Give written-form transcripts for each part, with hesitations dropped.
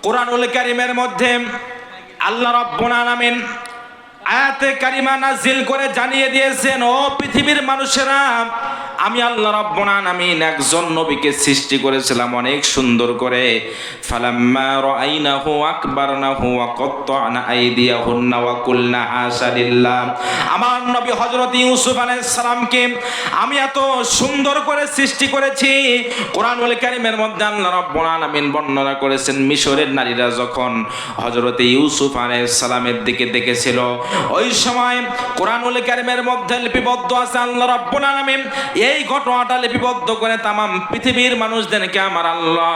কোরআনুল কারীমের মধ্যে আল্লাহ রাব্বুল আলামিন আয়াতে কারিমা নাজিল করে জানিয়ে দিয়েছেন, ও পৃথিবীর মানুষেরা, আমি আল্লাহ রাব্বুল আলামিন একজন নবীকে সৃষ্টি করেছিলাম অনেক সুন্দর করে। ফালাম্মা রাআইনাহু আকবারনাহু ওয়া কাত্তা'না আইদিয়াহুন্না ওয়া কুলনা হাশা লিল্লাহ। আমার নবী হযরত ইউসুফ আলাইহিস সালামকে আমি এত সুন্দর করে সৃষ্টি করেছি। কোরআনুল কারীমের মধ্যে আল্লাহ রাব্বুল আলামিন বর্ণনা করেছেন, মিশরের নারীরা যখন হযরত ইউসুফ আলাইহিস সালামের দিকে দেখেছিল, ওই সময় কোরআনুল কারীমের মধ্যে লিপিবদ্ধ আছে, আল্লাহ রাব্বুল আলামিন এই ঘটনাটা লিপিবদ্ধ করে তামাম পৃথিবীর মানুষদেরকে আমার আল্লাহ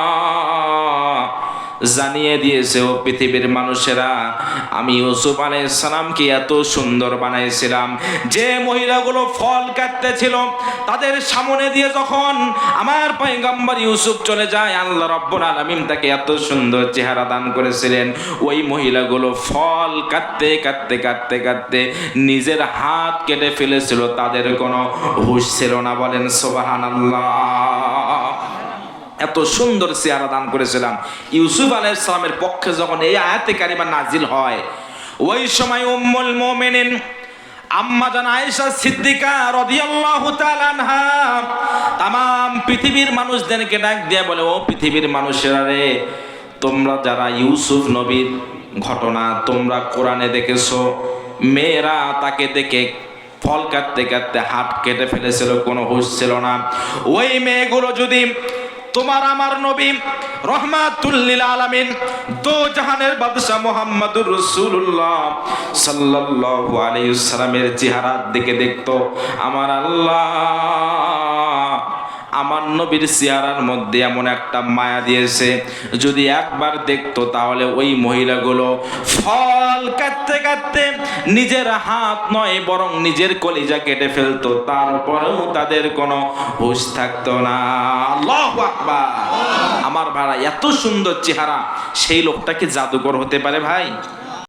জানিয়ে দিয়েছে, ও পৃথিবীর মানুষেরা, আমি ইউসুফ আলাইহিস সালামকে এত সুন্দর বানাইছিলাম। যে মহিলাগুলো ফল কাটতেছিল তাদের সামনে দিয়ে যখন আমার পয়গম্বর ইউসুফ চলে যায়, আল্লাহ রাব্বুল আলামিন তাকে এত সুন্দর চেহারা দান করেছিলেন। ওই মহিলাগুলো ফল কাটতে কাটতে কাটতে কাটতে নিজের হাত কেটে ফেলেছিল, তাদের কোনো হুঁশ ছিল না। বলেন সুবহানাল্লাহ। এত সুন্দর চেহারা দান করেছিলাম। ইউসুফ আলাইহিস সালামের পক্ষে যখন এই আয়াতে কারিমা নাজিল হয়, ওই সময় উম্মুল মুমিনিন আম্মা জান আয়েশা সিদ্দিকা রাদিয়াল্লাহু তাআলা আনহা তামাম পৃথিবীর মানুষদেরকে ডাক দিয়ে বলে, ও পৃথিবীর মানুষেরা রে, তোমরা যারা ইউসুফ নবীর ঘটনা তোমরা কোরআনে দেখেছো, মেয়েরা তাকে দেখে ফল কাটতে কাটতে হাত কেটে ফেলেছিল, কোনো হুঁশ ছিল না। ওই মেয়েগুলো যদি তোমার আমার নবী রহমাতুল লিল আলামিন দো জাহানের বাদশা মুহাম্মদুর রাসূলুল্লাহ সাল্লাল্লাহু আলাইহি ওয়াসাল্লামের চেহারার দিকে দেখতো, আমার আল্লাহ আমার নবীর চেহারার মধ্যে এমন একটা মায়া দিয়েছে, যদি একবার দেখতো তাহলে ওই মহিলাগুলো ফল কাটতে কাটতে নিজের হাত নয় বরং নিজের কলিজা কেটে ফেলতো, তারপরেও তাদের কোনো হুঁশ থাকতো না। আল্লাহু আকবার। আমার ভাই, এত সুন্দর চেহারা, সেই লোকটা কি জাদুকর হতে পারে ভাই?